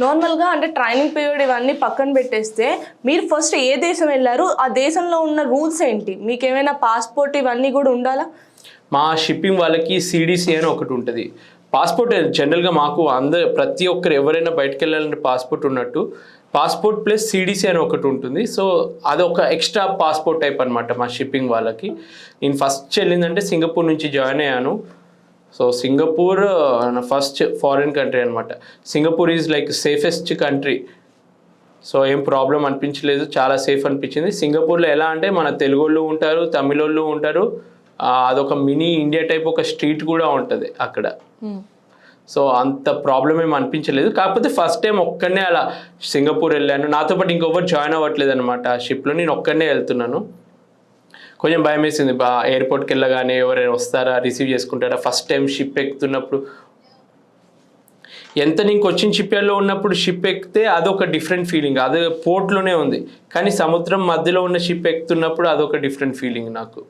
నార్మల్గా అంటే training period ఇవన్నీ పక్కన పెట్టేస్తే మీరు ఫస్ట్ ఏ దేశం వెళ్ళారు, ఆ దేశంలో ఉన్న రూల్స్ ఏంటి, మీకు ఏమైనా పాస్పోర్ట్ ఇవన్నీ కూడా ఉండాలా? మా షిప్పింగ్ వాళ్ళకి సిడిసి అని ఒకటి ఉంటుంది. పాస్పోర్ట్ జనరల్గా మాకు ప్రతి ఒక్కరు ఎవరైనా బయటకు వెళ్ళాలంటే పాస్పోర్ట్ ఉన్నట్టు పాస్పోర్ట్ ప్లస్ సిడిసి అని ఒకటి ఉంటుంది. సో అదొక ఎక్స్ట్రా పాస్పోర్ట్ టైప్ అనమాట మా షిప్పింగ్ వాళ్ళకి. నేను ఫస్ట్ వెళ్ళిందంటే సింగపూర్ నుంచి జాయిన్ అయ్యాను. సో సింగపూర్ నా ఫస్ట్ ఫారిన్ కంట్రీ అనమాట. Singapore is like safest country. So ఏం ప్రాబ్లం అనిపించలేదు, చాలా సేఫ్ అనిపించింది. సింగపూర్లో ఎలా అంటే మన తెలుగు వాళ్ళు ఉంటారు, తమిళ వాళ్ళు ఉంటారు, అదొక మినీ ఇండియా టైప్ ఒక స్ట్రీట్ కూడా ఉంటుంది అక్కడ. సో అంత ప్రాబ్లం ఏమి అనిపించలేదు. కాకపోతే ఫస్ట్ టైం ఒక్కడనే అలా సింగపూర్ వెళ్ళాను. నాతో పాటు ఇంకొకరు జాయిన్ అవ్వట్లేదు అనమాట ఆ షిప్లో, నేను ఒక్కడనే వెళ్తున్నాను. కొంచెం భయం వేసింది, ఎయిర్పోర్ట్కి వెళ్ళగానే ఎవరైనా వస్తారా, రిసీవ్ చేసుకుంటారా. ఫస్ట్ టైం షిప్ ఎక్కుతున్నప్పుడు ఎంత నేను కొచ్చిన్ షిప్ యార్డ్లో ఉన్నప్పుడు షిప్ ఎక్కితే అదొక డిఫరెంట్ ఫీలింగ్. అది పోర్ట్లోనే ఉంది, కానీ సముద్రం మధ్యలో ఉన్న షిప్ ఎక్కుతున్నప్పుడు అదొక డిఫరెంట్ ఫీలింగ్ నాకు.